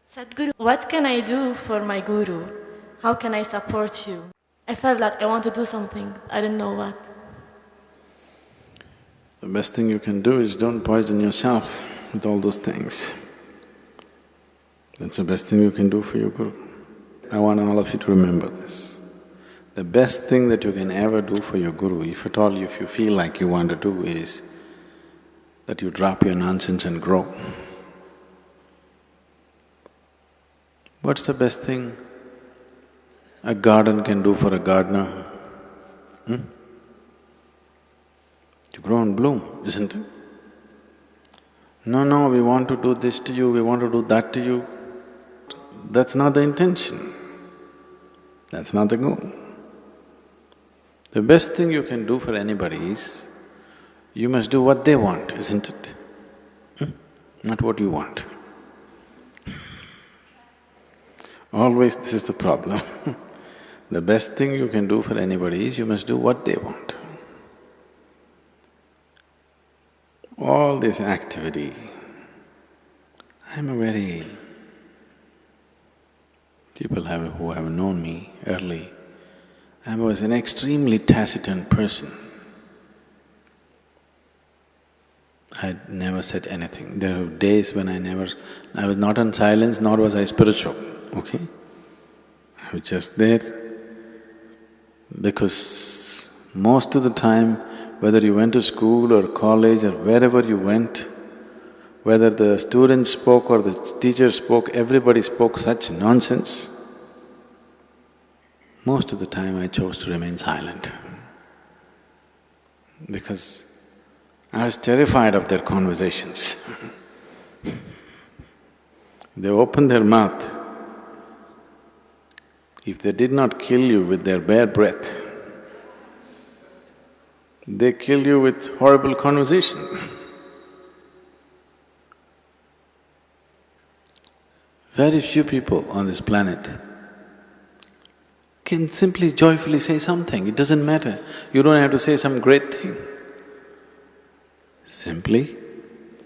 Sadhguru, what can I do for my guru? How can I support you? I felt that I want to do something, I don't know what. The best thing you can do is don't poison yourself with all those things. That's the best thing you can do for your guru. I want all of you to remember this. The best thing that you can ever do for your guru, if at all if you feel like you want to do, is that you drop your nonsense and grow. What's the best thing a garden can do for a gardener? To grow and bloom, isn't it? No, we want to do this to you, we want to do that to you. That's not the intention. That's not the goal. The best thing you can do for anybody is, you must do what they want, isn't it? Not what you want. Always this is the problem. The best thing you can do for anybody is, you must do what they want. All this activity, people who have known me early, I was an extremely taciturn person. I never said anything. There were days when I was not on silence, nor was I spiritual, okay? I was just there because most of the time, whether you went to school or college or wherever you went, whether the students spoke or the teachers spoke, everybody spoke such nonsense. Most of the time I chose to remain silent because I was terrified of their conversations. They opened their mouth. If they did not kill you with their bare breath, they kill you with horrible conversation. Very few people on this planet can simply joyfully say something, it doesn't matter. You don't have to say some great thing. Simply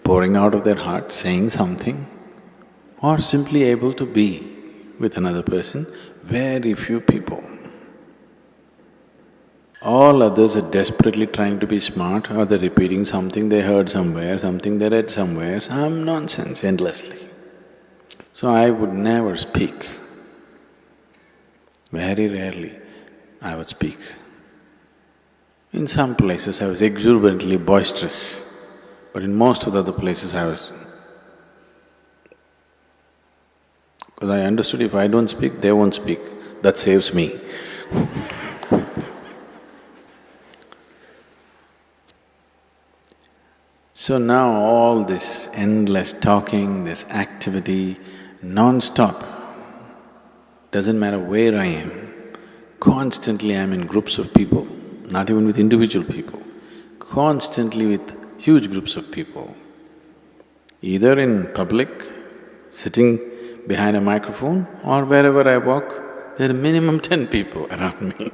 pouring out of their heart, saying something, or simply able to be with another person, very few people. All others are desperately trying to be smart, or they're repeating something they heard somewhere, something they read somewhere, some nonsense endlessly. So I would never speak. Very rarely I would speak. In some places I was exuberantly boisterous, but in most of the other places I was… because I understood if I don't speak, they won't speak, that saves me. So now all this endless talking, this activity, non-stop, doesn't matter where I am, constantly I'm in groups of people, not even with individual people, constantly with huge groups of people. Either in public, sitting behind a microphone, or wherever I walk, there are minimum 10 people around me.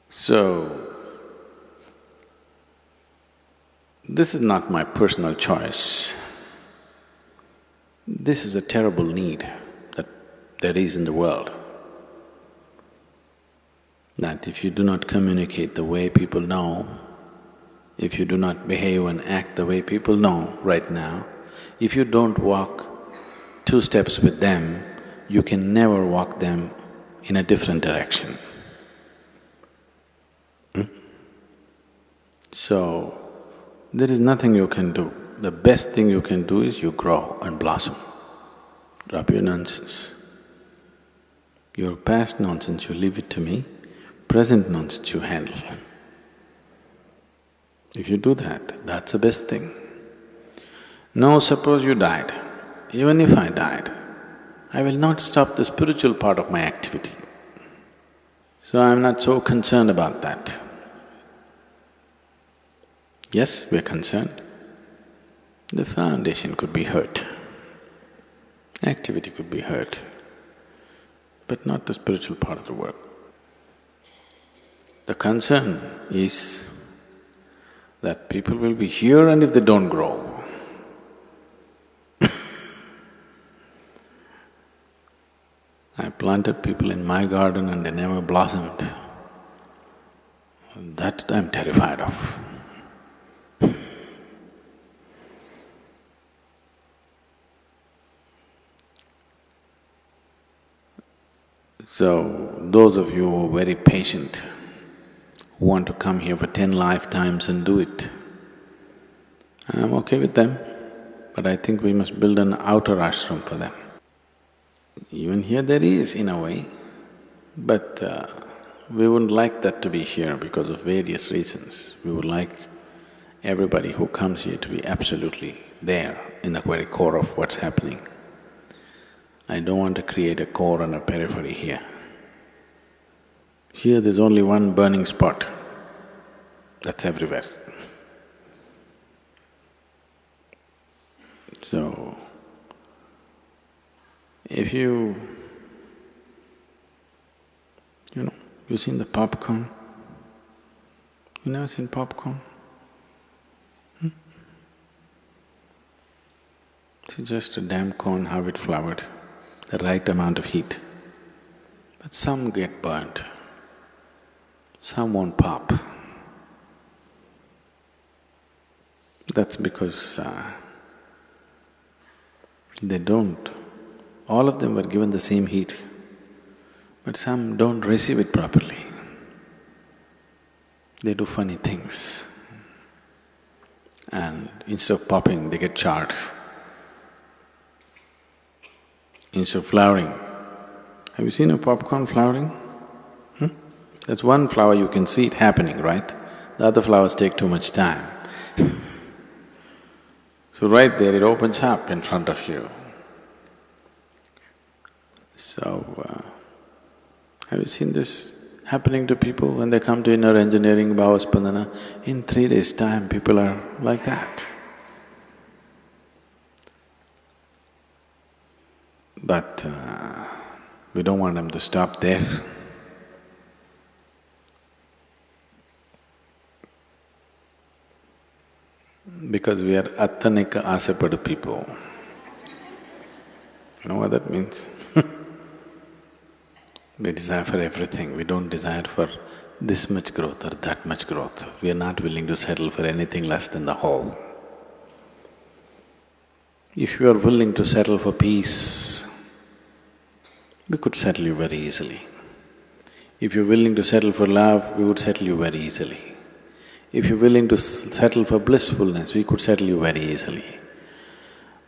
So, this is not my personal choice. This is a terrible need that there is in the world. That if you do not communicate the way people know, if you do not behave and act the way people know right now, if you don't walk 2 steps with them, you can never walk them in a different direction. So, there is nothing you can do. The best thing you can do is you grow and blossom. Drop your nonsense. Your past nonsense, you leave it to me, present nonsense you handle. If you do that, that's the best thing. Now suppose you died, even if I died, I will not stop the spiritual part of my activity. So I'm not so concerned about that. Yes, we're concerned. The foundation could be hurt, activity could be hurt, but not the spiritual part of the work. The concern is that people will be here and if they don't grow, planted people in my garden and they never blossomed. That I'm terrified of. So, those of you who are very patient, who want to come here for 10 lifetimes and do it, I'm okay with them, but I think we must build an outer ashram for them. Even here there is, in a way, but we wouldn't like that to be here because of various reasons. We would like everybody who comes here to be absolutely there in the very core of what's happening. I don't want to create a core and a periphery here. Here there's only one burning spot, that's everywhere. So, if you've seen the popcorn? You never seen popcorn? It's just a damn corn, how it floured, the right amount of heat. But some get burnt, some won't pop. That's because they don't. All of them were given the same heat, but some don't receive it properly. They do funny things, and instead of popping, they get charred. Instead of flowering, have you seen a popcorn flowering? That's one flower you can see it happening, right? The other flowers take too much time. So right there it opens up in front of you. So, have you seen this happening to people when they come to inner engineering, Bhava Spandana? In 3 days' time, people are like that. But we don't want them to stop there. Because we are Attanika Asapadu people. You know what that means? We desire for everything, we don't desire for this much growth or that much growth. We are not willing to settle for anything less than the whole. If you are willing to settle for peace, we could settle you very easily. If you're willing to settle for love, we would settle you very easily. If you're willing to settle for blissfulness, we could settle you very easily.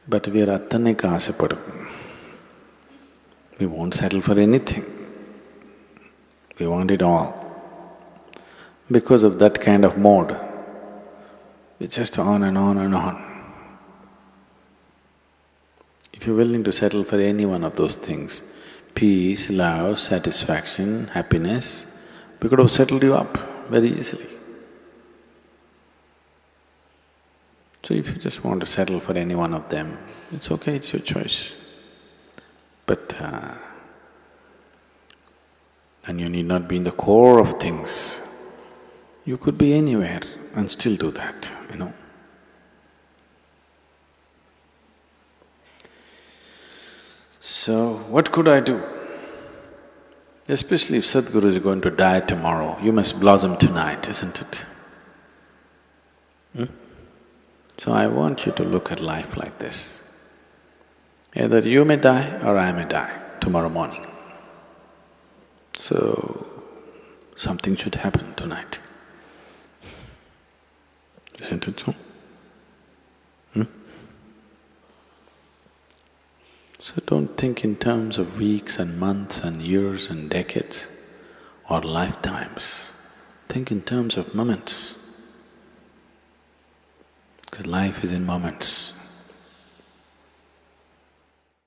But we are Attanika Asapadu. We won't settle for anything. We want it all. Because of that kind of mode, it's just on and on and on. If you're willing to settle for any one of those things, peace, love, satisfaction, happiness, we could have settled you up very easily. So if you just want to settle for any one of them, it's okay, it's your choice. But and you need not be in the core of things. You could be anywhere and still do that, So, what could I do? Especially if Sadhguru is going to die tomorrow, you must blossom tonight, isn't it? So I want you to look at life like this. Either you may die or I may die tomorrow morning. So, something should happen tonight. Isn't it so? So don't think in terms of weeks and months and years and decades or lifetimes. Think in terms of moments. Because life is in moments.